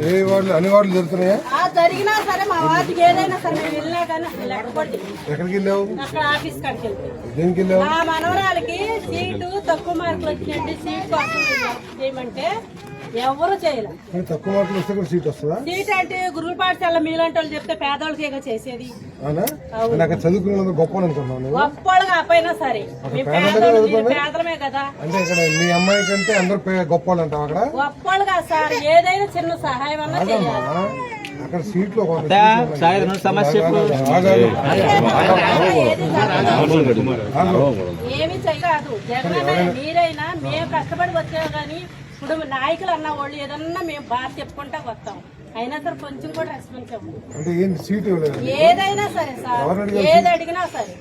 ఏ వార్డులు అన్ని వార్డులు జరుగుతున్నాయా? జరిగినా సరే మా వార్డుకి ఏదైనా సరే మేము వెళ్ళినా కానీ లేకపోతే ఎక్కడికి వెళ్ళావు? అక్కడ ఆఫీస్ కాడికి వెళ్తాం. దేనికి వెళ్ళావు? మా మనవరాలకి సీటు తక్కువ మార్కులు వచ్చినట్టు సీట్ కోసం చేయమంటే ఎవరు చేయలేదు. తక్కువ మార్కులు వస్తే కూడా సీట్ వస్తుందా? సీట్ అంటే గురువుల పాఠశాల మీలాంటి వాళ్ళు చెప్తే పేదవాళ్ళకి చేసేది. అక్కడ చదువుకున్న గొప్ప అనుకున్నాను. గొప్పలు కాకపోయినా సరే పేదలమే కదా. అంటే ఇక్కడ మీ అమ్మాయి కంటే అందరు గొప్ప వాళ్ళు అంటావు. అక్కడ గొప్పలు కాదు సార్, ఏదైనా చిన్న సహాయం అన్నా చేయాలి. అక్కడ సీట్లు ఏమి చేయదు. జగన్ మీరైనా మేము కష్టపడి వచ్చాము కానీ ఇప్పుడు నాయకులు అన్న వాళ్ళు ఏదన్నా మేము బాగా చెప్పుకుంటా వస్తాం. అయినా సరే కొంచెం కూడా రెస్పాన్స్ ఇవ్వదు. ఏదైనా సరే సార్, ఏది అడిగినా సరే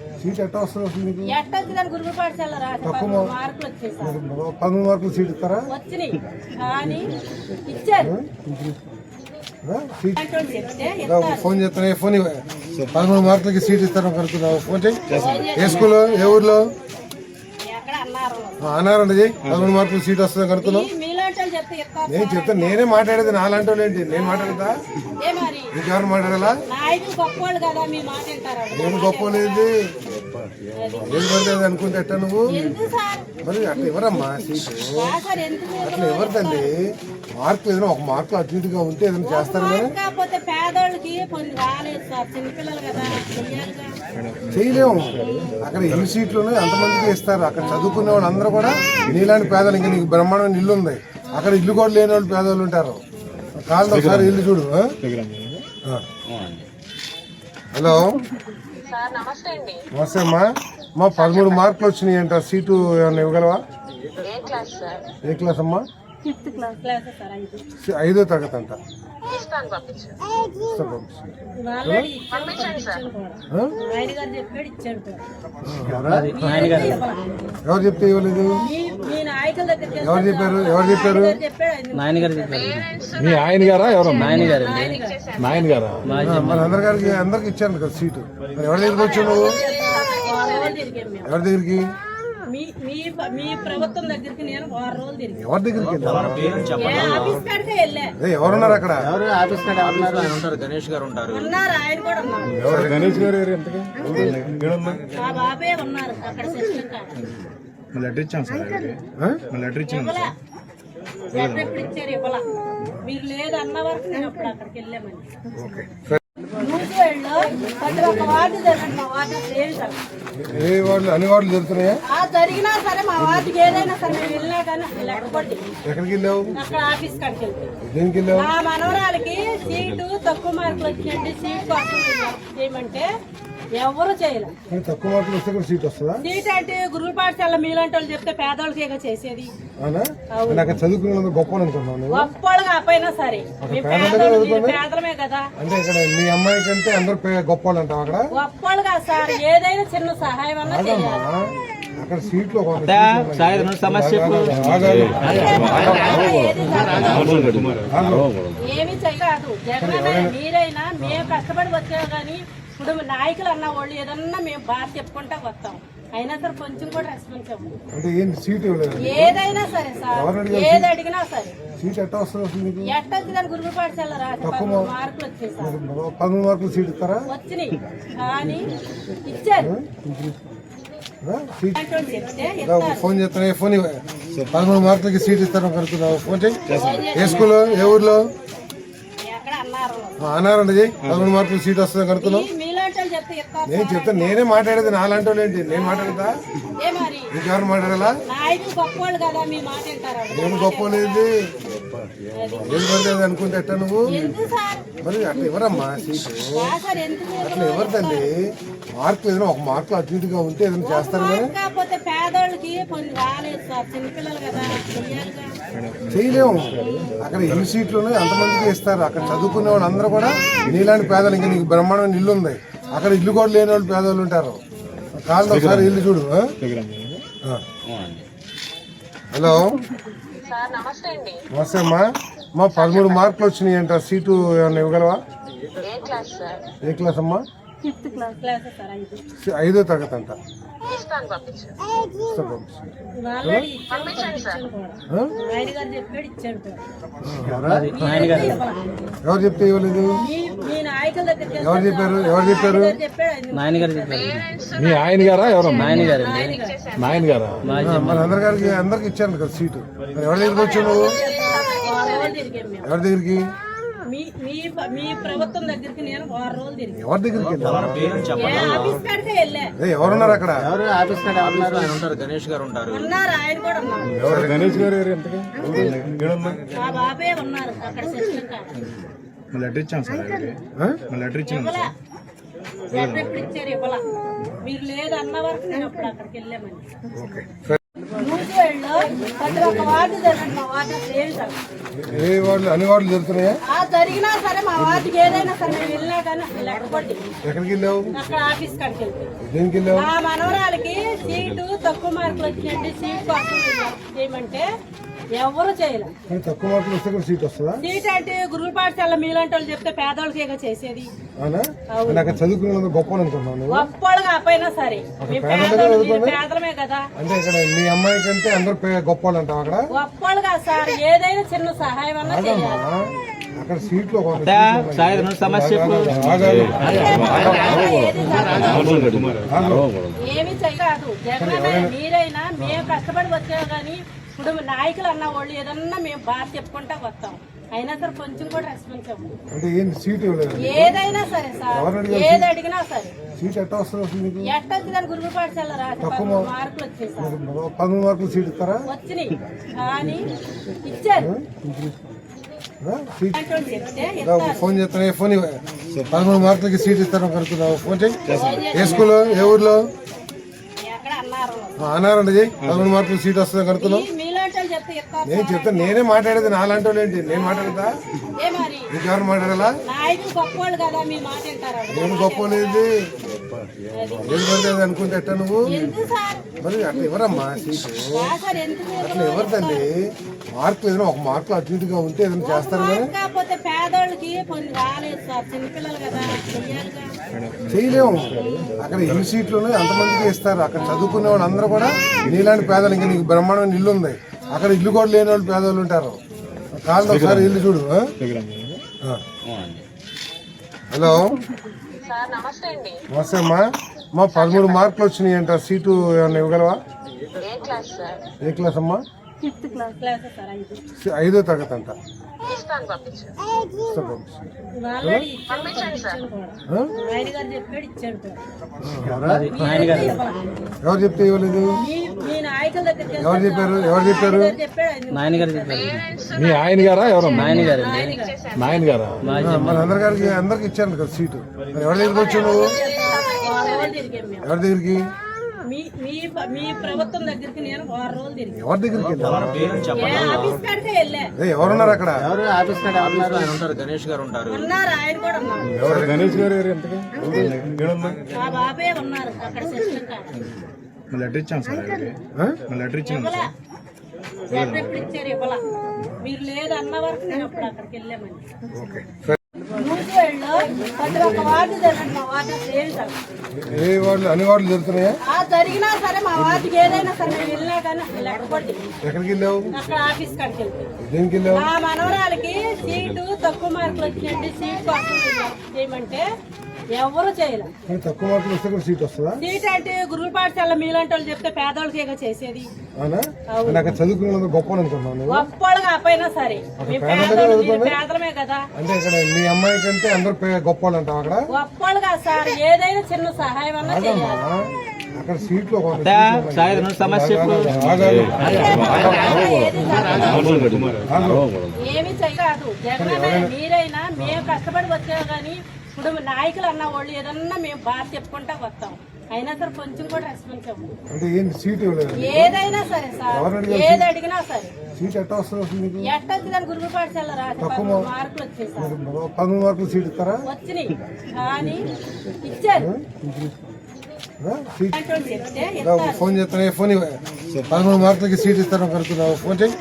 ఎట్టొచ్చి దాని గురువు పాఠశాల రాసి 13 మార్కులు వచ్చాయి సార్. 13 మార్కులు సీట్ ఇస్తారా? వచ్చినాయి కానీ ఇచ్చారు. ఫోన్ చేస్తానే ఫోన్ 13 మార్కులకి సీట్ ఇస్తాను కనుక్కున్నావు. ఫోన్ చేయి. ఏ స్కూల్, ఏ ఊర్లో అన్నారండి? 13 మార్కులు సీట్ వస్తుంది కనుక్కున్నావు. నేను చెప్తాను. నేనే మాట్లాడేది నాలాంటి వాళ్ళు ఏంటి? నేను మాట్లాడదా? నీకు ఎవరు మాట్లాడాలా? నేను గొప్ప లేదు ఏది పడుతుంది అనుకుంటే ఎట్టా నువ్వు? మరి అట్లా ఎవరమ్మా సీటు? అట్లా ఎవరిదండి? మార్కులు ఏదైనా ఒక మార్కులు అతిథిగా ఉంటే ఏదైనా చేస్తారు కదా. చేయలేము. అక్కడ ఎన్ని సీట్లు ఉన్నాయి అంతమందికి ఇస్తారు. అక్కడ చదువుకునే వాళ్ళు అందరూ కూడా నీలాంటి పేదలు. ఇంకా నీకు బ్రహ్మాండమైన ఇల్లు ఉంది. అక్కడ ఇల్లు కూడా లేని వాళ్ళు పేదవాళ్ళు ఉంటారు. కాళ్ళు ఒకసారి ఇల్లు చూడు. హలో నమస్తే అమ్మా. మా 13 మార్కులు వచ్చినాయి అంట. సీటు ఏమన్నా ఇవ్వగలవా? ఏ క్లాస్ అమ్మా? 5వ తరగతి అంట. ఎవరు చెప్తే ఇవ్వలేదు? ఎవరు చెప్పారు? మీ ఆయన గారా? ఎవరు? నాయన గారా? మన అందరికి ఇచ్చాను కదా సీటు. ఎవరి దగ్గరికి వచ్చావు నువ్వు? ఎవరి దగ్గరికి? మీ ప్రభుత్వం దగ్గరికి నేను 6 రోజులు తిరిగి. ఎవరి దగ్గరికి వెళ్ళా? ఎవరున్నారు అక్కడ? గణేష్ గారు ఉంటారు. ఉన్నారు, ఆయన కూడా ఉన్నారు. గణేష్ గారు మా బాబే ఉన్నారు అక్కడ. లెటర్ ఇచ్చాం సార్. లెటర్ ఇచ్చాం సార్. ఎప్పుడు ఇచ్చారు? ఇవ్వాల. మీరు లేదు అన్న వరకు నేను అప్పుడు అక్కడికి వెళ్ళామని. ఏ వార్డులు అన్ని వార్డులు జరుగుతున్నాయా? జరిగినా సరే మా వార్డుకి ఏదైనా సరే మేము వెళ్ళినా కానీ లేకపోతే ఎక్కడికి వెళ్ళావు? అక్కడ ఆఫీస్ కాడికి వెళ్తాం. దేనికి వెళ్ళావు? మా మనవరాలకి సీటు తక్కువ మార్కులు వచ్చినట్టు సీట్ కోసం చేయమంటే ఎవరు చేయలేదు. తక్కువ మార్కులు వస్తే కూడా సీట్ వస్తుందా? సీట్ అంటే గురువుల పాఠశాల మీలాంటి వాళ్ళు చెప్తే పేదవాళ్ళకి చేసేది. అక్కడ చదువుకున్న గొప్ప అనుకున్నాను. గొప్పలు కాకపోయినా సరే పేదలమే కదా. అంటే ఇక్కడ మీ అమ్మాయి కంటే అందరు గొప్ప వాళ్ళు అంటావు. అక్కడ గొప్పలు కాదు సార్, ఏదైనా చిన్న సహాయం అన్నా చేయాలి. అక్కడ సీట్లు ఏమి చేయదు. జగన్ మీరైనా మేము కష్టపడి వచ్చాము కానీ ఇప్పుడు నాయకులు అన్న వాళ్ళు ఏదన్నా మేము బాగా చెప్పుకుంటా వస్తాం. అయినా సరే కొంచెం కూడా రెస్పాన్స్ ఇవ్వదు. ఏదైనా సరే సార్, ఏది అడిగినా సరే ఎట్టొచ్చి దాని గురువు పాఠశాల రాసి 13 మార్కులు వచ్చాయి సార్. 13 మార్కులు సీట్ ఇస్తారా? వచ్చినాయి కానీ ఇచ్చారు. ఫోన్ చేస్తానే ఫోన్ 13 మార్కులకి సీట్ ఇస్తాను కనుక్కున్నావు. ఫోన్ చేయి. ఏ స్కూల్, ఏ ఊర్లో అన్నారండి? 13 మార్కులు సీట్ వస్తుంది కనుక్కున్నావు. నేను చెప్తాను. నేనే మాట్లాడేది నాలాంటి వాళ్ళు ఏంటి? నేను మాట్లాడదా? నీకు ఎవరు మాట్లాడాలా? నేను గొప్ప లేదు ఏది పడుతుంది అనుకుంటే ఎట్టా నువ్వు? మరి అట్లా ఎవరమ్మా సీటు? అట్లా ఎవరిదండి? మార్కులు ఏదైనా ఒక మార్కులు అతిథిగా ఉంటే ఏదైనా చేస్తారు కదా. చేయలేము. అక్కడ ఎన్ని సీట్లు ఉన్నాయి అంతమందికి ఇస్తారు. అక్కడ చదువుకునే వాళ్ళు అందరూ కూడా నీలాంటి పేదలు. ఇంకా నీకు బ్రహ్మాండమైన ఇల్లు ఉంది. అక్కడ ఇల్లు కూడా లేని వాళ్ళు పేదవాళ్ళు ఉంటారు. కాళ్ళు ఒకసారి ఇల్లు చూడు. హలో నమస్తే అమ్మా. మా 13 మార్కులు వచ్చినాయి అంట. సీటు ఏమన్నా ఇవ్వగలవా? ఏ క్లాస్ అమ్మా? 5th class sir 5. 5వ తరగతి అంట. ఆల్రెడీ ఇచ్చాను కూడా. ఆయన గారు చెప్పాడు ఇచ్చాడు కూడా. ఎవరు చెప్తే ఇవ్వలేదు? మీ నాయకుల దగ్గరికి ఎవరు చెప్పారు? ఎవరు చెప్పారు? చెప్పాడు నాయన గారు చెప్పారు. మీ ఆయన గారా ఎవరమ్మా? నాయన గారు నాయన గారా? మన అందరికి ఇచ్చాను కదా సీటు. మరి ఎవరి దగ్గరికి వచ్చావు నువ్వు? ఎవరి దగ్గరికి? మీ ప్రభుత్వం దగ్గరికి నేను 6 రోజులు తిరిగి ఎవరి దగ్గరికి వెళ్ళావు? ఆఫీస్ కాడికే వెళ్ళా. ఎవరున్నారు అక్కడ? ఆఫీస్ కాడ ఉన్నారు, ఆయన ఉంటారు, గణేష్ గారు ఉంటారు. ఉన్నారు, ఆయన కూడా ఉన్నారు. ఎవరు? గణేష్ గారు ఎవరు? ఎంతగా మా బాబే ఉన్నారు అక్కడ సెక్షన్ కాడ. లెటర్ ఇచ్చాం సార్ ఆయనకి. లెటర్ ఇచ్చాం ఇవ్వలా. లెటర్ ఎప్పుడు ఇచ్చారు? ఇవ్వలా. మీరు లేదు అన్న వరకు నేను అప్పుడు అక్కడికి వెళ్ళామని. నూజివేడులో ప్రతి ఒక్క వార్డు జరగండి. మా వార్డు ఏం సార్ ఏ వార్డులు? అన్ని వార్డులు జరుగుతున్నాయా? జరిగినా సరే మా వార్డుకి ఏదైనా సరే మేము వెళ్ళినా కానీ లెటర్ కొట్టి ఎక్కడికి వెళ్ళావు? అక్కడ ఆఫీస్ కాడికి వెళ్తే దేనికి వెళ్ళావు? మా మనవరాలకి సీటు తక్కువ మార్కులు వచ్చినట్టు సీట్ కోసం చేయమంటే ఎవరు చేయలేదు. తక్కువ మార్కులు వస్తే కూడా సీట్ వస్తుందా? సీట్ అంటే గురువుల పాఠశాల మీలాంటి వాళ్ళు చెప్తే పేదవాళ్ళకే చేసేది. అవునా? అక్కడ చదువుకున్న గొప్ప అనుకున్నాను. గొప్పలు కాకపోయినా సరే మేము పేదలమే కదా. అంటే ఇక్కడ మీ అమ్మాయి కంటే అందరూ గొప్ప వాళ్ళు అంటావు అక్కడ? గొప్పలు కాదు సార్, ఏదైనా చిన్న సహాయం అన్నా చేయాలి. అక్కడ సీట్లు ఏమి చేయదు. జగన్ మీరైనా మేము కష్టపడి వచ్చాము కానీ ఇప్పుడు నాయకులు అన్న వాళ్ళు ఏదన్నా మేము బాగా చెప్పుకుంటా వస్తాం. అయినా సరే కొంచెం కూడా రెస్పాన్స్ ఇవ్వము. అంటే ఏంటి సీట్ ఇవ్వలేదు? ఏదైనా సరే సార్, ఏది అడిగినా సరే. సీట్ ఎట్లా వస్తుంది? ఎట్లా వచ్చిందని గురువు పాఠశాల రాసి 13 మార్కులు వచ్చాయి సార్. 13 మార్కులు సీట్ ఇస్తారా? వచ్చినాయి కానీ ఇచ్చారు. ఫోన్ చేస్తాను. ఫోన్ 13 మార్కులకి సీట్ ఇస్తాను కనుక్కున్నావు. ఫోన్ చేయి. ఏ స్కూల్లో? ఏ ఊర్లో? అన్నారండి. 13 మార్కులు సీట్ వస్తుంది కనుక్కున్నావు. నేను చెప్తాను. నేనే మాట్లాడేది. నాలాంటి వాళ్ళు ఏంటి? నేను మాట్లాడదా? నీకెవరు మాట్లాడాలా? నేను గొప్ప లేదు. ఏది పడితే అనుకుంటే ఎట్టా నువ్వు? మరి అట్లా ఎవరమ్మా సీటు? అట్లా ఎవరు తల్లి? మార్కులు ఏదైనా ఒక మార్కులు అటు ఇటుగా ఉంటే ఏదైనా చేస్తారు కానీ చేయలేము. అక్కడ ఎన్ని సీట్లు ఉన్నాయి అంతమందికి ఇస్తారు. అక్కడ చదువుకునే వాళ్ళు అందరూ కూడా నీలాంటి పేదలు. ఇంకా నీకు బ్రహ్మాండమైన ఇల్లు ఉంది. అక్కడ ఇల్లు కూడా లేని వాళ్ళు పేదవాళ్ళు ఉంటారు. కాళ్ళు ఒకసారి ఇల్లు చూడు. హలో, నమస్తే అమ్మా. మా 13 మార్కులు వచ్చినాయి అంట. సీటు ఏమన్నా ఇవ్వగలవా? ఏ క్లాస్ అమ్మా? 5th class sir 5. 5వ తరగతి అంట. ఆల్రెడీ ఇచ్చాను కూడా. ఆయన గారు చెప్పాడు ఇచ్చాడు కూడా. ఎవరు చెప్తే ఇవ్వలేదు? మీ నాయకుల దగ్గరికి ఎవరు చెప్పారు? ఎవరు చెప్పారు? చెప్పాడు. నాయన గారు చెప్పారు. మీ ఆయన గారా ఎవరమ్మా? నాయన గారు నాయన గారా? మన అందరికి ఇచ్చాను కదా సీటు. మరి ఎవరి దగ్గరికి వచ్చావు నువ్వు? ఎవరి దగ్గరికి? మీ ప్రభుత్వం దగ్గరికి నేను 6 రోజులు తిరిగి. ఎవరి దగ్గరికి వెళ్ళావు? ఆఫీస్ కాడికే వెళ్ళా. ఎవరున్నారు అక్కడ? ఆఫీస్ కాడ ఉన్నారు, ఆయన ఉంటారు, గణేష్ గారు ఉంటారు. ఉన్నారు, ఆయన కూడా ఉన్నారు. ఎవరు? గణేష్ గారు ఎవరు? ఎంతగా మా బాబే ఉన్నారు అక్కడ సెక్షన్ కాడ. లెటర్ ఇచ్చాం సార్ ఆయనకి. లెటర్ ఇచ్చాం ఇవ్వలా. లెటర్ ఎప్పుడు ఇచ్చారు? ఇవ్వలా. మీరు లేదు అన్న వరకు నేను అప్పుడు అక్కడికి వెళ్ళామని. నూజివేడులో ప్రతి ఒక్క వార్డు జరగండి. మా వార్డు ఏం సార్ ఏ వార్డులు? అన్ని వార్డులు జరుగుతున్నాయా? జరిగినా సరే మా వార్డుకి ఏదైనా సరే మేము వెళ్ళినా కానీ లెటర్ కొట్టి ఎక్కడికి వెళ్ళావు? అక్కడ ఆఫీస్ కాడికి వెళ్తే దేనికి వెళ్ళావు? మా మనవరాలకి సీటు తక్కువ మార్కులు వచ్చినట్టు సీట్ కోసం చేయమంటే ఎవరు చేయలేదు. తక్కువ మార్కులు వస్తే కూడా సీట్ వస్తుందా? సీట్ అంటే గురువుల పాఠశాల మీలాంటి వాళ్ళు చెప్తే పేదవాళ్ళకే చేసేది. అవునా? అక్కడ చదువుకునే వాళ్ళు గొప్ప అనుకున్నాను. గొప్పలు కాకపోయినా సరే మేము పేదలమే కదా. అంటే ఇక్కడ మీ అమ్మాయి కంటే అందరూ గొప్ప వాళ్ళు అంటావు అక్కడ? గొప్పలు కాదు సార్, ఏదైనా చిన్న సహాయం అన్నా చేయాలి. అక్కడ సీట్లు ఏమి చేయదు. జగన్ మీరైనా మేము కష్టపడి వచ్చాము కానీ ఇప్పుడు నాయకులు అన్న వాళ్ళు ఏదన్నా మేము బాగా చెప్పుకుంటా వస్తాం. అయినా సరే కొంచెం కూడా రెస్పాన్స్ ఇవ్వము. అంటే ఏంటి సీట్ ఇవ్వలేదు? ఏదైనా సరే సార్, ఏది అడిగినా సరే. సీట్ ఎట్లా వస్తుంది? ఎట్లా వచ్చిందని గురువు పాఠశాల రాసి 13 మార్కులు వచ్చాయి సార్. 13 మార్కులు సీట్ ఇస్తారా? వచ్చినాయి కానీ ఇచ్చారు. ఫోన్ చేస్తాను. ఫోన్ 13 మార్కులకి సీట్ ఇస్తాను కనుక్కున్నావు. ఫోన్ చేయి.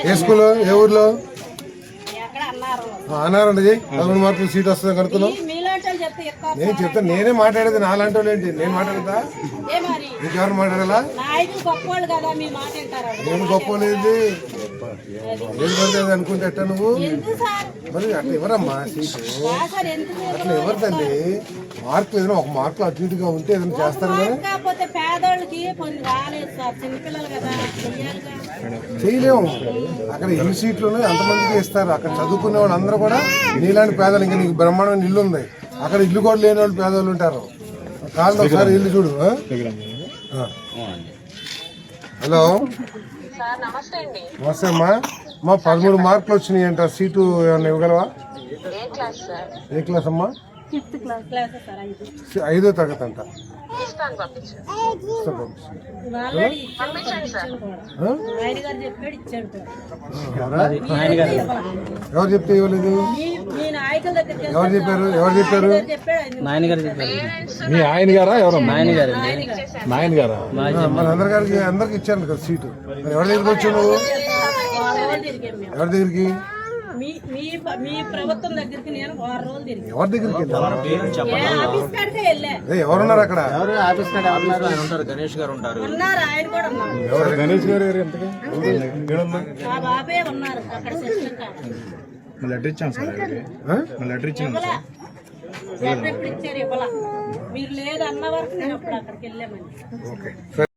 ఏ స్కూల్లో? ఏ ఊర్లో? అన్నారండి. 13 మార్కులు సీట్ వస్తుంది కనుక్కున్నావు. మీలాంటి చెప్తే ఇస్తారు నేను చెప్తాను, నేనే మాట్లాడేది నాలాంటి వాళ్ళు ఏంటి, నేను మాట్లాడతా ఏ మరి ఇంకెవరు మాట్లాడాలా? నాయకులు గొప్పవాళ్ళు కదా మీ మాట వింటారు నేను గొప్ప లేదు ఏది పడితే అది అనుకుంటే ఎట్టా నువ్వు? ఎందుకు సార్ మరి అట్లా ఎవరమ్మా సీటు? సార్ ఎందుకు అట్లా ఎవరు తల్లి? మార్కులు ఏదైనా ఒక మార్కులు అటు ఇటుగా ఉంటే ఏదైనా చేస్తారు కదా. కాకపోతే పేదోళ్ళకి కొన్ని రాలేదు సార్, చిన్నపిల్లలు కదా చెయ్యాలిగా. చేయలేము. అక్కడ ఎన్ని సీట్లు ఉన్నాయి అంతమందికి ఇస్తారు. అక్కడ చదువుకునే వాళ్ళు అందరూ కూడా నీలాంటి పేదలు, ఇంకా నీకు బ్రహ్మాండమైన ఇల్లు ఉంది, అక్కడ ఇల్లు కూడా లేని వాళ్ళు పేదవాళ్ళు ఉంటారు. కాళ్ళు ఒకసారి ఇల్లు చూడు. ఆ? హలో నమస్తే అమ్మా. మా 13 మార్కులు వచ్చినాయి అంట, సీటు ఏమన్నా ఇవ్వగలవా? ఏ క్లాస్ అమ్మా? 5th class sir 5. 5వ తరగతి అంట. ఆల్రెడీ ఇచ్చాను కూడా. ఆయన గారు చెప్పాడు ఇచ్చాడు కూడా. ఎవరు చెప్తే ఇవ్వలేదు? మీ నాయకుల దగ్గరికి ఎవరు చెప్పారు? ఎవరు చెప్పారు? చెప్పాడు నాయన గారు మీ ఆయన గారా ఎవరు? నాయన గారు. నాయన గారా? మన అందరికి ఇచ్చాను కదా సీటు. మరి ఎవరి దగ్గరికి వచ్చావు నువ్వు? ఎవరి దగ్గరికి? మీ ప్రభుత్వం దగ్గరికి నేను 6 రోజులు తిరిగి ఎవరి దగ్గరికి వెళ్ళావు? ఆఫీస్ కాడికే వెళ్ళా. ఎవరున్నారు అక్కడ? ఎవరు ఆఫీస్ కాడ ఎవరున్నారు? ఆయన ఉంటారు, గణేష్ గారు ఉంటారు. ఉన్నారు, ఆయన కూడా ఉన్నారు. ఎవరు? గణేష్ గారు ఎంతగా మా బాబే ఉన్నారు అక్కడ సెషన్ కాడ. లెటర్ ఇచ్చాం సార్ లెటర్ ఇచ్చాం ఇవ్వలా ఎప్పుడు ఇచ్చారు ఇవ్వలా. మీరు లేదు అన్న వరకు నేను అప్పుడు అక్కడికి వెళ్ళామని. ఓకే.